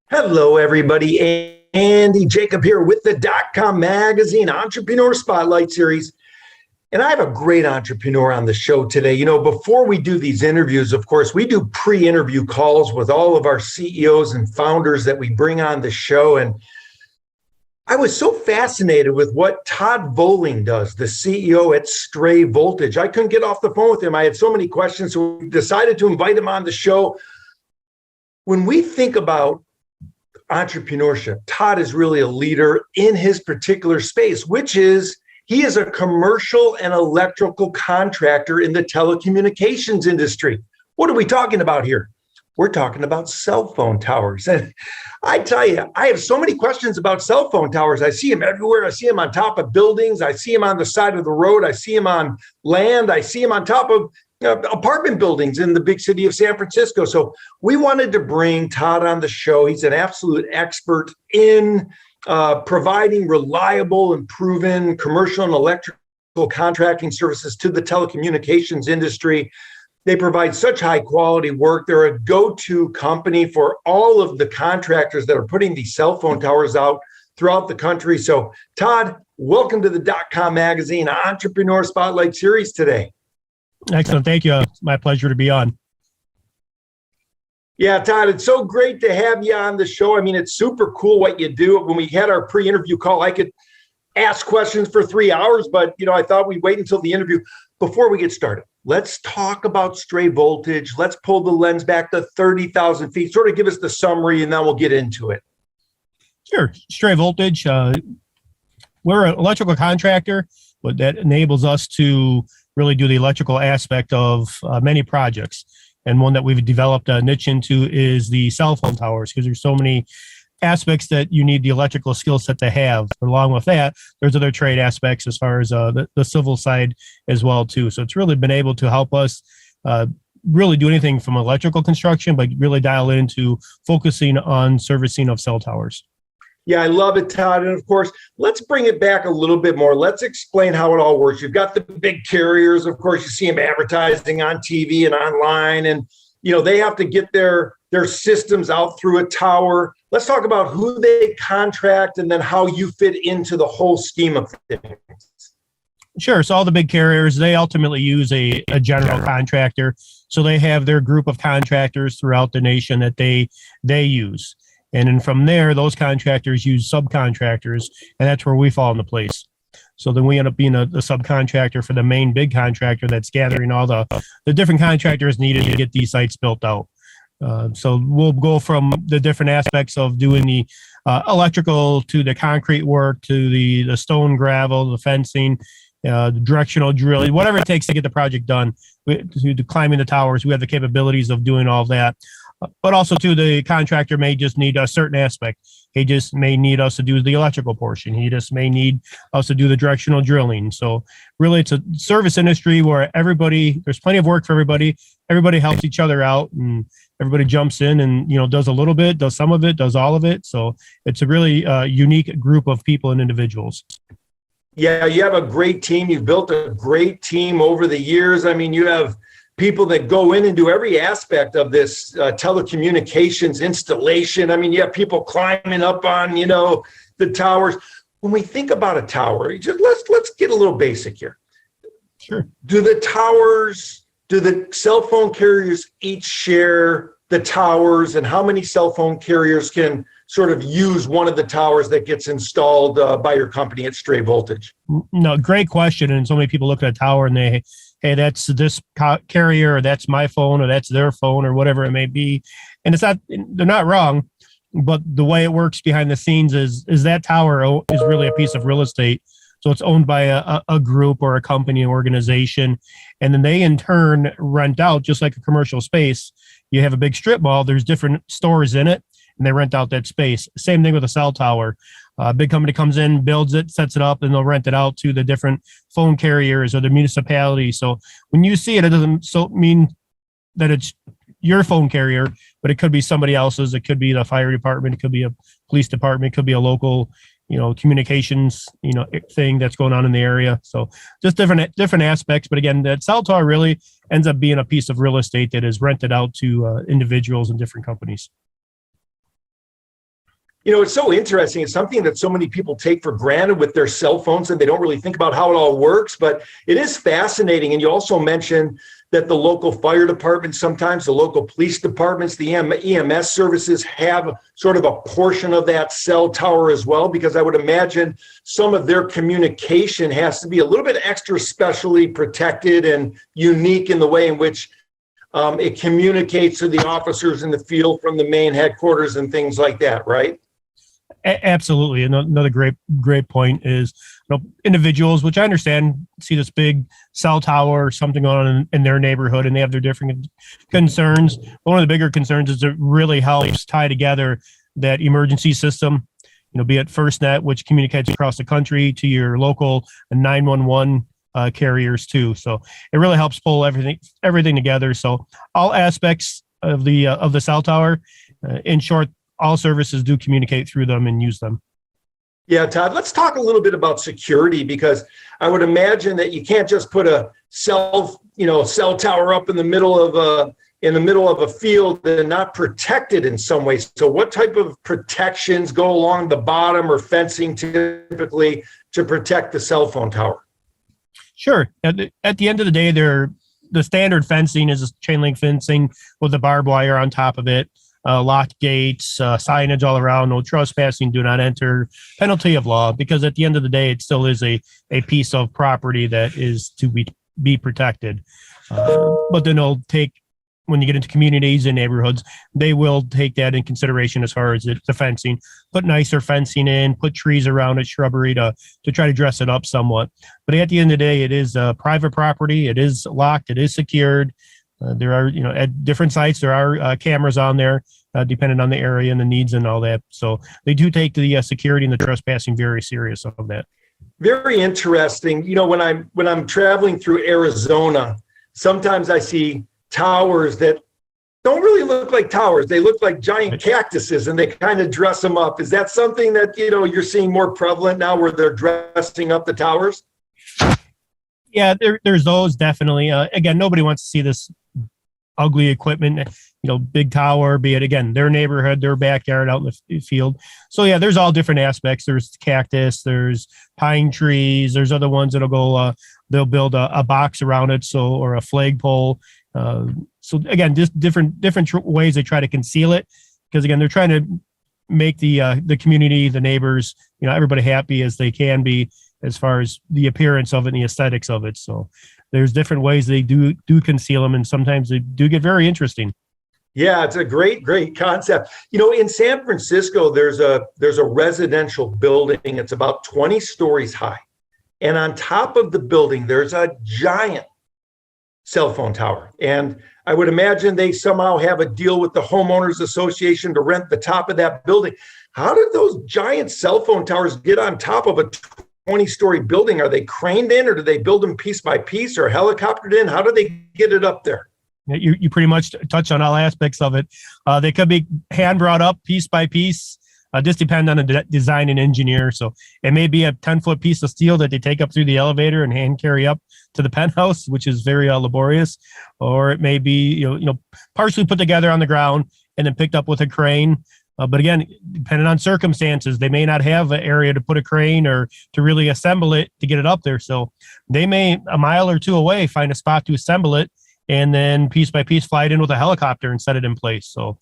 Hello, everybody. Andy Jacob here with the DotCom Magazine Entrepreneur Spotlight Series. And I have a great entrepreneur on the show today. You know, before we do these interviews, of course, we do pre-interview calls with all of our CEOs and founders that we bring on the show. And I was so fascinated with what Todd Volling does, the CEO at Stray Voltage. I couldn't get off the phone with him. I had so many questions, so we decided to invite him on the show. When we think about entrepreneurship, Todd is really a leader in his particular space, which is he is a commercial and electrical contractor in the telecommunications industry. What are we talking about here? We're talking about cell phone towers. And I tell you, I have so many questions about cell phone towers. I see them everywhere. I see them on top of buildings. I see them on the side of the road. I see them on land. I see them on top of apartment buildings in the big city of San Francisco. So we wanted to bring Todd on the show. He's an absolute expert in providing reliable and proven commercial and electrical contracting services to the telecommunications industry. They provide such high quality work. They're a go-to company for all of the contractors that are putting these cell phone towers out throughout the country. So Todd, welcome to the DotCom Magazine Entrepreneur Spotlight Series today. Excellent. Thank you. It's my pleasure to be on. Yeah, Todd, it's so great to have you on the show. I mean, it's super cool what you do. When we had our pre-interview call, I could ask questions for 3 hours, but I thought we'd wait until the interview. Before we get started, let's talk about Stray Voltage. Let's pull the lens back to 30,000 feet, sort of give us the summary, and then we'll get into it. Sure. Stray Voltage, we're an electrical contractor, but that enables us to really do the electrical aspect of many projects. And one that we've developed a niche into is the cell phone towers, because there's so many aspects that you need the electrical skill set to have. Along with that, there's other trade aspects as far as the civil side as well, too. So it's really been able to help us really do anything from electrical construction, but really dial into focusing on servicing of cell towers. Yeah, I love it, Todd. And of course, let's bring it back a little bit more. Let's explain how it all works. You've got the big carriers. Of course, you see them advertising on TV and online, and they have to get their systems out through a tower. Let's talk about who they contract and then how you fit into the whole scheme of things. Sure. So all the big carriers, they ultimately use a general contractor. So they have their group of contractors throughout the nation that they use. And then from there, those contractors use subcontractors, and that's where we fall into place. So then we end up being a subcontractor for the main big contractor that's gathering all the different contractors needed to get these sites built out. So we'll go from the different aspects of doing the electrical to the concrete work to the stone, gravel, the fencing, the directional drilling, whatever it takes to get the project done. To climbing the towers, we have the capabilities of doing all that. But also, too, the contractor may just need a certain aspect. He just may need us to do the electrical portion. He just may need us to do the directional drilling. So really, it's a service industry where there's plenty of work for everybody. Everybody helps each other out, and everybody jumps in and, does a little bit, does some of it, does all of it. So it's a really unique group of people and individuals. Yeah, you have a great team. You've built a great team over the years. I mean, you have people that go in and do every aspect of this telecommunications installation. I mean, you have people climbing up on, the towers. When we think about a tower, let's get a little basic here. Sure. Do the cell phone carriers each share the towers, and how many cell phone carriers can sort of use one of the towers that gets installed by your company at Stray Voltage? No, great question. And so many people look at a tower and hey, that's this carrier, or that's my phone, or that's their phone, or whatever it may be. And they're not wrong, but the way it works behind the scenes is that tower is really a piece of real estate. So it's owned by a group or a company, organization, and then they in turn rent out, just like a commercial space. You have a big strip mall, there's different stores in it, and they rent out that space. Same thing with a cell tower. A big company comes in, builds it, sets it up, and they'll rent it out to the different phone carriers or the municipality. So when you see it, it doesn't mean that it's your phone carrier, but it could be somebody else's. It could be the fire department. It could be a police department. It could be a local, communications, thing that's going on in the area. So just different aspects. But again, that cell tower really ends up being a piece of real estate that is rented out to individuals and different companies. It's so interesting. It's something that so many people take for granted with their cell phones, and they don't really think about how it all works, but it is fascinating. And you also mentioned that the local fire departments, sometimes the local police departments, the EMS services have sort of a portion of that cell tower as well, because I would imagine some of their communication has to be a little bit extra specially protected and unique in the way in which it communicates to the officers in the field from the main headquarters and things like that, right? Absolutely. Another great point is, individuals, which I understand, see this big cell tower or something on in their neighborhood, and they have their different concerns. One of the bigger concerns is it really helps tie together that emergency system, be it FirstNet, which communicates across the country, to your local 911 carriers too. So it really helps pull everything together. So all aspects of the cell tower, in short, all services do communicate through them and use them. Yeah, Todd, let's talk a little bit about security, because I would imagine that you can't just put a cell tower up in the middle of a field and not protect it in some way. So what type of protections go along the bottom or fencing typically to protect the cell phone tower? Sure. At the end of the day, the standard fencing is chain link fencing with the barbed wire on top of it. Locked gates, signage all around, no trespassing, do not enter, penalty of law, because at the end of the day, it still is a piece of property that is to be protected. But then when you get into communities and neighborhoods, they will take that in consideration as far as the fencing, put nicer fencing in, put trees around it, shrubbery to try to dress it up somewhat. But at the end of the day, it is private property. It is locked. It is secured. There are, at different sites, there are cameras on there, depending on the area and the needs and all that. So they do take the security and the trespassing very serious of that. Very interesting. When I'm traveling through Arizona, sometimes I see towers that don't really look like towers. They look like giant cactuses, and they kind of dress them up. Is that something that, you're seeing more prevalent now, where they're dressing up the towers? Yeah, there's those, definitely. Again, nobody wants to see this ugly equipment, big tower, be it, again, their neighborhood, their backyard out in the field. So yeah, there's all different aspects. There's cactus, there's pine trees, there's other ones that'll go, they'll build a box around it, or a flagpole. So again, just different ways they try to conceal it, because again, they're trying to make the community, the neighbors, everybody happy as they can be, as far as the appearance of it and the aesthetics of it. So there's different ways they do conceal them, and sometimes they do get very interesting. Yeah, it's a great concept. In San Francisco, there's a residential building. It's about 20 stories high. And on top of the building, there's a giant cell phone tower. And I would imagine they somehow have a deal with the homeowners association to rent the top of that building. How did those giant cell phone towers get on top of a 20-story building? Are they craned in, or do they build them piece by piece, or helicoptered in? How do they get it up there? You pretty much touch on all aspects of it. They could be hand brought up piece by piece. Just depend on the design and engineer. So it may be a 10-foot piece of steel that they take up through the elevator and hand carry up to the penthouse, which is very laborious. Or it may be partially put together on the ground and then picked up with a crane. But again, depending on circumstances, they may not have an area to put a crane or to really assemble it to get it up there. So they may, a mile or two away, find a spot to assemble it, and then piece by piece fly it in with a helicopter and set it in place. So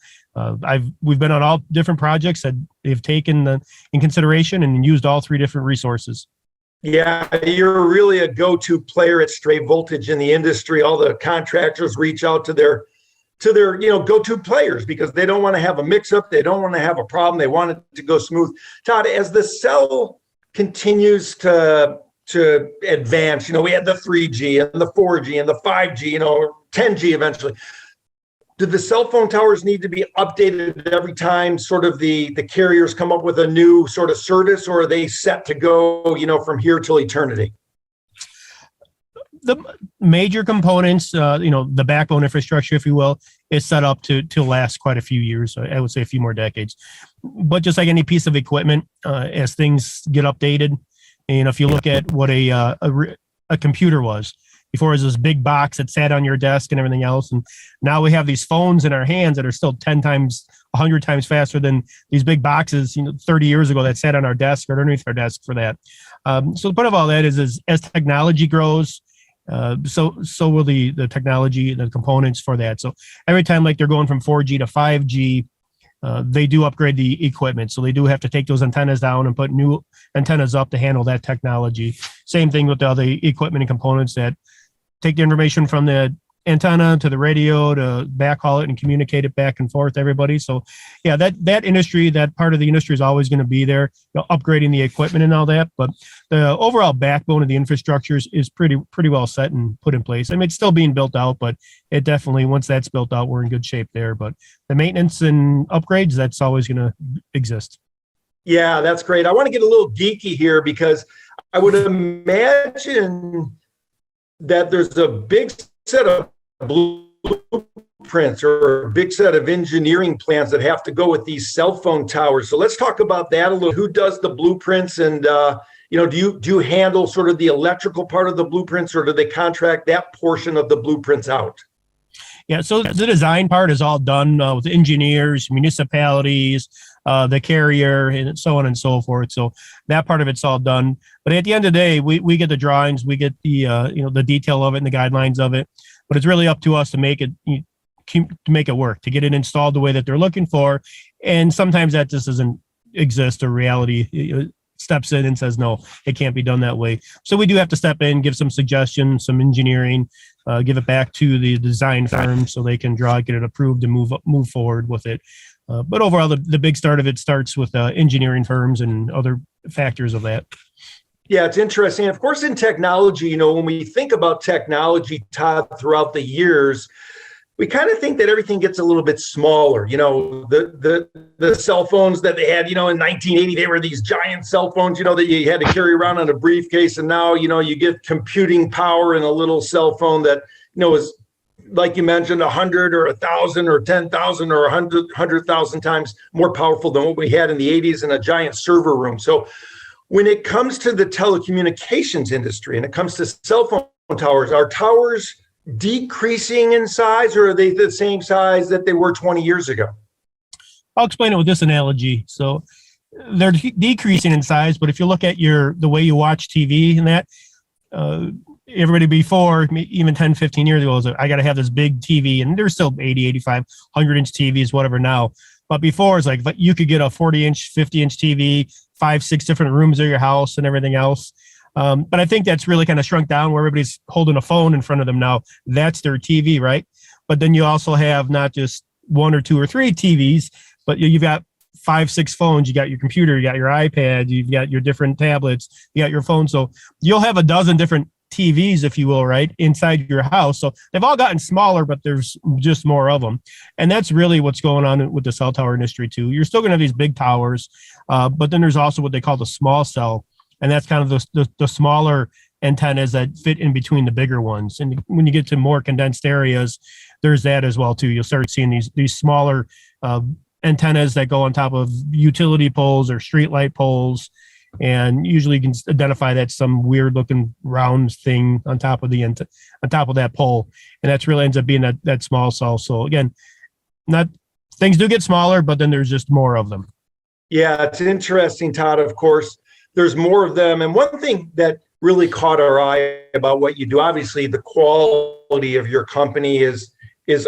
we've been on all different projects that they've taken in consideration and used all three different resources. Yeah, you're really a go-to player at Stray Voltage in the industry. All the contractors reach out to their go-to players, because they don't want to have a mix-up. They don't want to have a problem. They want it to go smooth. Todd, as the cell continues to advance, we had the 3G and the 4G and the 5G, 10G eventually. Do the cell phone towers need to be updated every time sort of the carriers come up with a new sort of service, or are they set to go, from here till eternity? the major components, the backbone infrastructure, if you will, is set up to last quite a few years. I would say a few more decades. But just like any piece of equipment, as things get updated, and if you look at what a computer was before, it was this big box that sat on your desk and everything else, and now we have these phones in our hands that are still 10 times, 100 times faster than these big boxes, 30 years ago that sat on our desk or underneath our desk for that. So the point of all that is as technology grows, so will the technology, the components for that. So every time like they're going from 4G to 5G, they do upgrade the equipment. So they do have to take those antennas down and put new antennas up to handle that technology. Same thing with the other equipment and components that take the information from the antenna to the radio to backhaul it and communicate it back and forth to everybody. So yeah, that industry, that part of the industry is always going to be there, upgrading the equipment and all that. But the overall backbone of the infrastructure is pretty well set and put in place. I mean, it's still being built out, but it definitely, once that's built out, we're in good shape there. But the maintenance and upgrades, that's always going to exist. Yeah, that's great. I want to get a little geeky here because I would imagine that there's a big set of blueprints or a big set of engineering plans that have to go with these cell phone towers. So let's talk about that a little. Who does the blueprints, and do you handle sort of the electrical part of the blueprints, or do they contract that portion of the blueprints out? Yeah, so the design part is all done with engineers, municipalities, the carrier, and so on and so forth. So that part of it's all done. But at the end of the day, we get the drawings, we get the the detail of it and the guidelines of it. But it's really up to us to make it work, to get it installed the way that they're looking for. And sometimes that just doesn't exist, or reality steps in and says, no, it can't be done that way. So we do have to step in, give some suggestions, some engineering, give it back to the design firm so they can draw it, get it approved, and move forward with it. But overall, the big start of it starts with engineering firms and other factors of that. Yeah, it's interesting. Of course, in technology, when we think about technology, Todd, throughout the years, we kind of think that everything gets a little bit smaller. The cell phones that they had, in 1980, they were these giant cell phones, that you had to carry around in a briefcase. And now, you get computing power in a little cell phone that, is, like you mentioned, 100 or 1,000 or 10,000 or 100,000 times more powerful than what we had in the 80s in a giant server room. So when it comes to the telecommunications industry and it comes to cell phone towers, are towers decreasing in size, or are they the same size that they were 20 years ago? I'll explain it with this analogy. So they're decreasing in size, but if you look at the way you watch TV and that, everybody before, even 10, 15 years ago, was I got to have this big TV, and there's still 80, 85, 100-inch TVs, whatever now. But before, it's like you could get a 40-inch, 50-inch TV, 5, 6 different rooms of your house and everything else. But I think that's really kind of shrunk down where everybody's holding a phone in front of them now. That's their TV, right? But then you also have not just 1 or 2 or 3 TVs, but you've got 5, 6 phones. You got your computer, you got your iPad, you've got your different tablets, you got your phone. So you'll have a dozen different TVs, if you will, right, inside your house. So they've all gotten smaller, but there's just more of them. And that's really what's going on with the cell tower industry too. You're still going to have these big towers, but then there's also what they call the small cell. And that's kind of the smaller antennas that fit in between the bigger ones. And when you get to more condensed areas, there's that as well too. You'll start seeing these smaller antennas that go on top of utility poles or street light poles. And usually you can identify that some weird looking round thing on top of that pole. And that's really ends up being that small cell. So again, things do get smaller, but then there's just more of them. Yeah, it's interesting, Todd. Of course, there's more of them. And one thing that really caught our eye about what you do, obviously the quality of your company is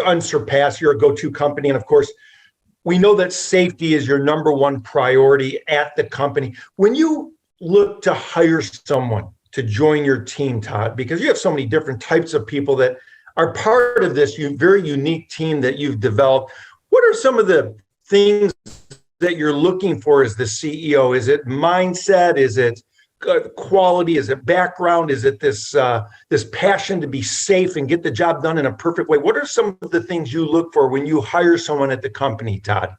unsurpassed. You're a go-to company. And of course, we know that safety is your number one priority at the company. When you look to hire someone to join your team, Todd, because you have so many different types of people that are part of this very unique team that you've developed, what are some of the things that you're looking for as the CEO? Is it mindset? Is it quality? Is it background? Is it this passion to be safe and get the job done in a perfect way? What are some of the things you look for when you hire someone at the company, Todd?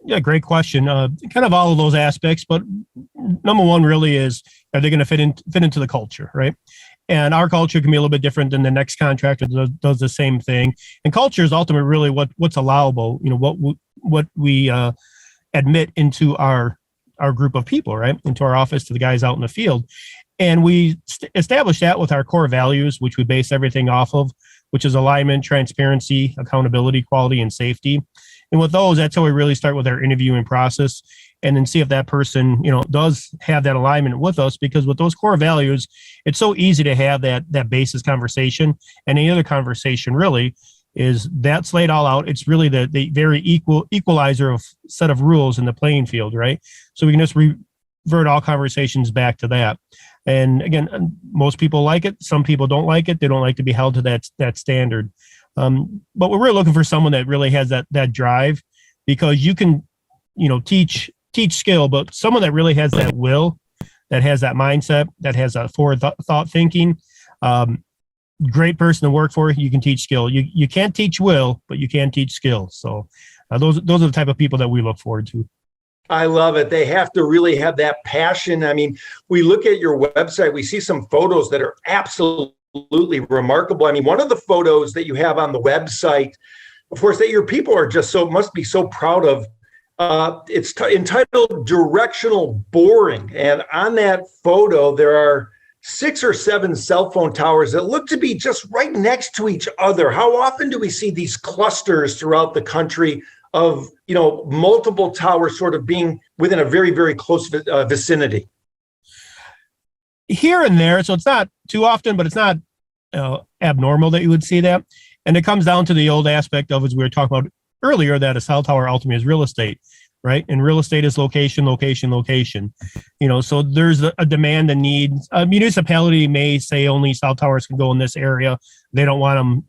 Yeah, great question. Kind of all of those aspects, but number one really is, are they going to fit into the culture, right? And our culture can be a little bit different than the next contractor that does the same thing. And culture is ultimately really what's allowable, what we admit into our group of people, right? Into our office, to the guys out in the field. And we establish that with our core values, which we base everything off of, which is alignment, transparency, accountability, quality, and safety. And with those, that's how we really start with our interviewing process, and then see if that person, does have that alignment with us. Because with those core values, it's so easy to have that basis conversation. And any other conversation really is that's laid all out. It's really the very equalizer of set of rules in the playing field, right? So we can just revert all conversations back to that. And again, most people like it. Some people don't like it. They don't like to be held to that standard. But we're really looking for someone that really has that drive, because you can, teach skill, but someone that really has that will, that has that mindset, that has a forward thought thinking, great person to work for. You can teach skill. You can't teach will, but you can teach skill. So those are the type of people that we look forward to. I love it. They have to really have that passion. I mean, we look at your website, we see some photos that are absolutely remarkable. I mean, one of the photos that you have on the website, of course, that your people are just must be so proud of. It's entitled Directional Boring. And on that photo, there are 6 or 7 cell phone towers that look to be just right next to each other. How often do we see these clusters throughout the country of, multiple towers sort of being within a very, very close vicinity? Here and there. So it's not too often, but it's not abnormal that you would see that. And it comes down to the old aspect of, as we were talking about earlier, that a cell tower ultimately is real estate, right? And real estate is location, location, location. So there's a demand and need. A municipality may say only cell towers can go in this area. They don't want them,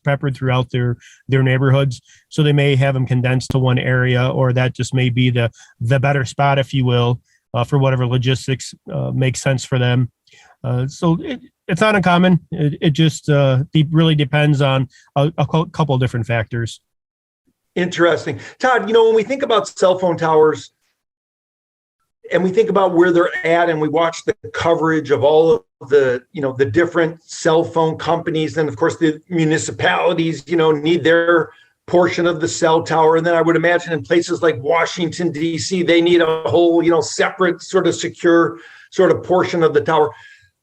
peppered throughout their neighborhoods. So they may have them condensed to one area, or that just may be the better spot, if you will, for whatever logistics makes sense for them. So it's not uncommon. It just really depends on a couple of different factors. Interesting. Todd, when we think about cell phone towers and we think about where they're at, and we watch the coverage of all of the, the different cell phone companies, and of course the municipalities, need their portion of the cell tower. And then I would imagine in places like Washington, D.C., they need a whole, separate sort of secure sort of portion of the tower.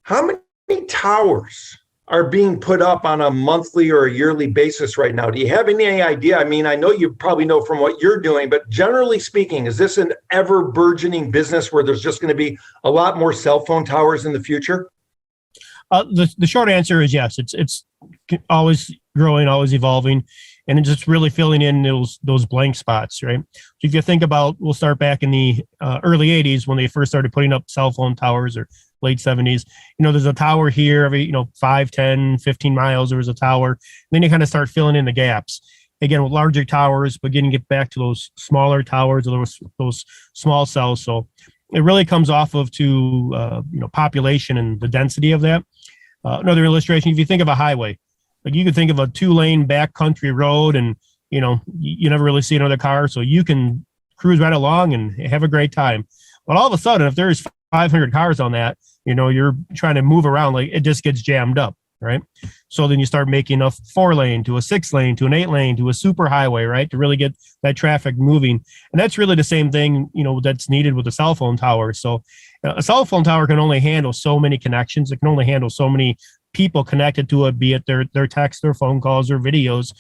How many towers are being put up on a monthly or a yearly basis right now? Do you have any idea? I mean, I know you probably know from what you're doing, but generally speaking, is this an ever burgeoning business where there's just going to be a lot more cell phone towers in the future? The short answer is yes. It's always growing, always evolving, and it's just really filling in those blank spots, right? So if you think about, we'll start back in the early 80s when they first started putting up cell phone towers, or late 70s. There's a tower here every 5, 10, 15 miles. There was a tower. Then you kind of start filling in the gaps again with larger towers, but getting it back to those smaller towers, or those small cells. So it really comes off of population and the density of that. Another illustration: if you think of a highway, like you could think of a 2-lane backcountry road, and you never really see another car, so you can cruise right along and have a great time. But all of a sudden, if there's 500 cars on that, you're trying to move around, like it just gets jammed up, right? So then you start making a 4-lane to a 6-lane to an 8-lane to a super highway, right? To really get that traffic moving. And that's really the same thing, that's needed with a cell phone tower. So a cell phone tower can only handle so many connections. It can only handle so many people connected to it, be it their text, their phone calls, or videos.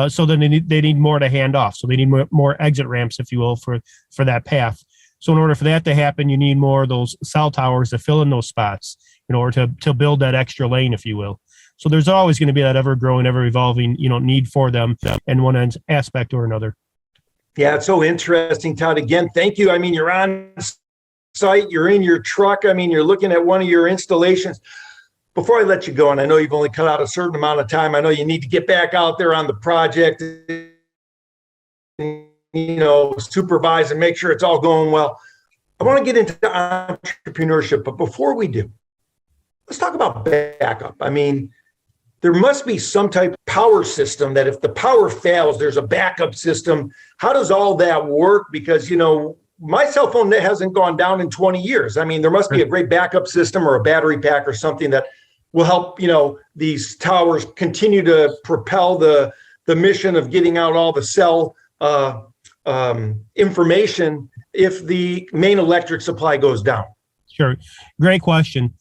So then they need more to hand off. So they need more exit ramps, if you will, for that path. So in order for that to happen, you need more of those cell towers to fill in those spots in order to build that extra lane, if you will. So there's always going to be that ever-growing, ever-evolving, need for them in one aspect or another. Yeah, it's so interesting, Todd. Again, thank you. I mean, you're on site, you're in your truck. I mean, you're looking at one of your installations. Before I let you go, and I know you've only cut out a certain amount of time, I know you need to get back out there on the project, supervise and make sure it's all going well. I want to get into entrepreneurship, but before we do, let's talk about backup. I mean, there must be some type of power system that if the power fails, there's a backup system. How does all that work? Because, my cell phone hasn't gone down in 20 years. I mean, there must be a great backup system or a battery pack or something that will help, these towers continue to propel the mission of getting out all the cell information if the main electric supply goes down. Sure. Great question.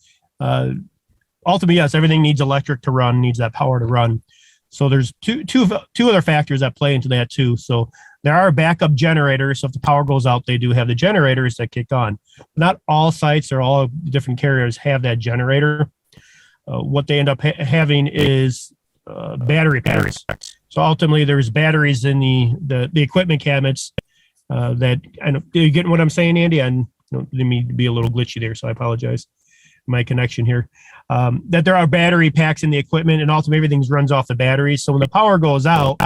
Ultimately, yes, everything needs electric to run, needs that power to run. So there's two other factors that play into that too. So there are backup generators. So if the power goes out, they do have the generators that kick on. Not all sites or all different carriers have that generator. What they end up having is battery packs. So ultimately, there's batteries in the equipment cabinets that. And do you get what I'm saying, Andy? I didn't mean to be a little glitchy there, so I apologize. My connection here. That there are battery packs in the equipment, and ultimately everything runs off the batteries. So when the power goes out,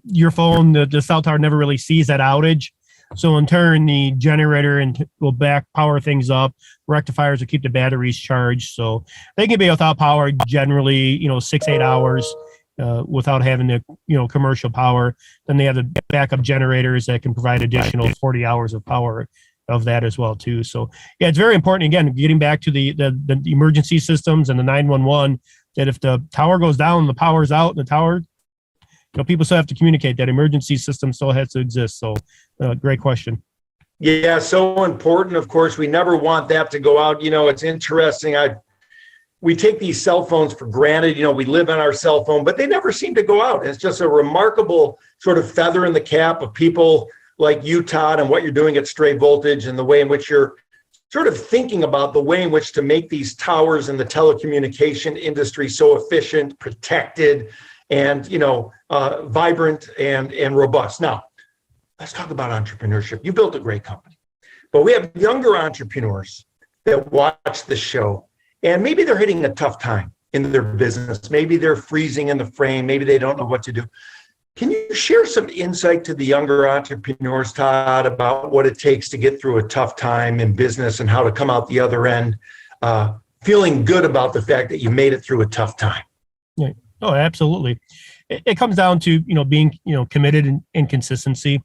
your phone, the cell tower never really sees that outage. So in turn, the generator will back power things up. Rectifiers will keep the batteries charged, so they can be without power generally, 6-8 hours without having the commercial power. Then they have the backup generators that can provide additional 40 hours of power of that as well too. So yeah, it's very important. Again, getting back to the emergency systems and the 911, that if the tower goes down, the power's out, and the tower, people still have to communicate. That emergency system still has to exist. So great question. Yeah, so important. Of course, we never want that to go out. It's interesting. We take these cell phones for granted. We live on our cell phone, but they never seem to go out. It's just a remarkable sort of feather in the cap of people like you, Todd, and what you're doing at Stray Voltage, and the way in which you're sort of thinking about the way in which to make these towers in the telecommunication industry so efficient, protected, and vibrant and robust. Now, let's talk about entrepreneurship. You built a great company, but we have younger entrepreneurs that watch the show, and maybe they're hitting a tough time in their business. Maybe they're freezing in the frame. Maybe they don't know what to do. Can you share some insight to the younger entrepreneurs, Todd, about what it takes to get through a tough time in business and how to come out the other end feeling good about the fact that you made it through a tough time? Yeah. Oh, absolutely. It comes down to, being, committed and consistency.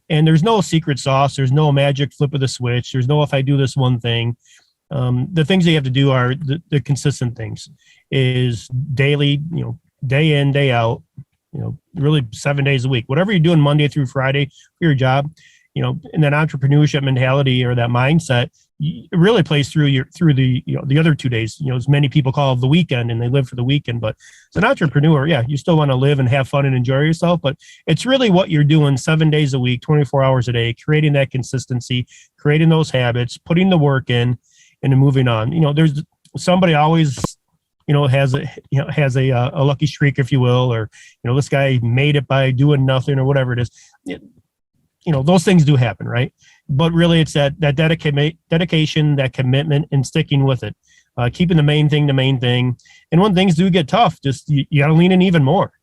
And there's no secret sauce. There's no magic flip of the switch. There's no, if I do this one thing. The things that you have to do are the consistent things is daily, day in, day out, really 7 days a week, whatever you're doing Monday through Friday for your job, and that entrepreneurship mentality or that mindset, it really plays through the other 2 days, as many people call it the weekend, and they live for the weekend. But as an entrepreneur, yeah, you still want to live and have fun and enjoy yourself, but it's really what you're doing 7 days a week, 24 hours a day, creating that consistency, creating those habits, putting the work in, and then moving on. There's somebody always has a lucky streak, if you will, or this guy made it by doing nothing or whatever it is. Those things do happen, right? But really, it's that dedication, that commitment, and sticking with it, keeping the main thing. And when things do get tough, just you got to lean in even more,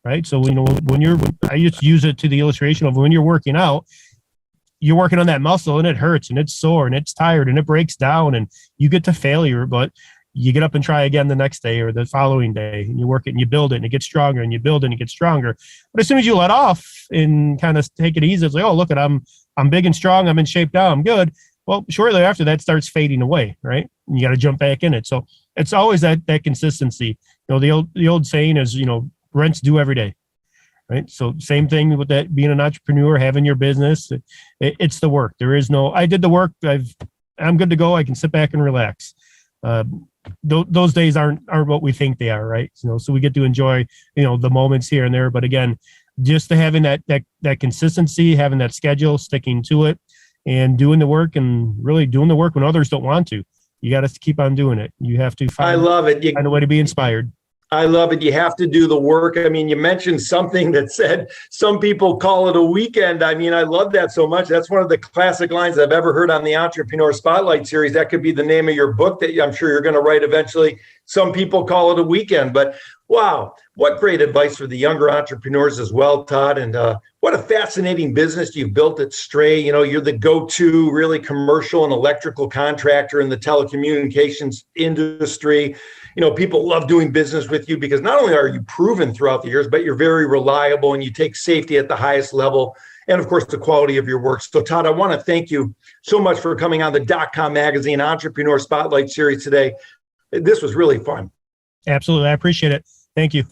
right? So I just use it to the illustration of when you're working out. You're working on that muscle and it hurts and it's sore and it's tired and it breaks down and you get to failure, but you get up and try again the next day or the following day, and you work it and you build it and it gets stronger, and you build it and it gets stronger. But as soon as you let off and kind of take it easy, it's like, oh, look, I'm big and strong. I'm in shape now. I'm good. Well, shortly after that starts fading away, right? And you got to jump back in it. So it's always that consistency. The old saying is, rent's due every day, right? So same thing with that, being an entrepreneur, having your business. It's the work. There is no, I did the work. I'm good to go. I can sit back and relax. Those days aren't what we think they are, right? So we get to enjoy, the moments here and there. But again, just to having that consistency, having that schedule, sticking to it, and doing the work, and really doing the work when others don't want to. You got to keep on doing it. You have to find a way to be inspired. I love it. You have to do the work. I mean, you mentioned something that said some people call it a weekend. I mean, I love that so much. That's one of the classic lines I've ever heard on the Entrepreneur Spotlight series. That could be the name of your book that I'm sure you're going to write eventually. Some people call it a weekend, but wow, what great advice for the younger entrepreneurs as well, Todd. And what a fascinating business you've built at Stray. You're the go-to really commercial and electrical contractor in the telecommunications industry. People love doing business with you because not only are you proven throughout the years, but you're very reliable and you take safety at the highest level. and of course, the quality of your work. So Todd, I want to thank you so much for coming on the .com Magazine Entrepreneur Spotlight Series today. This was really fun. Absolutely. I appreciate it. Thank you.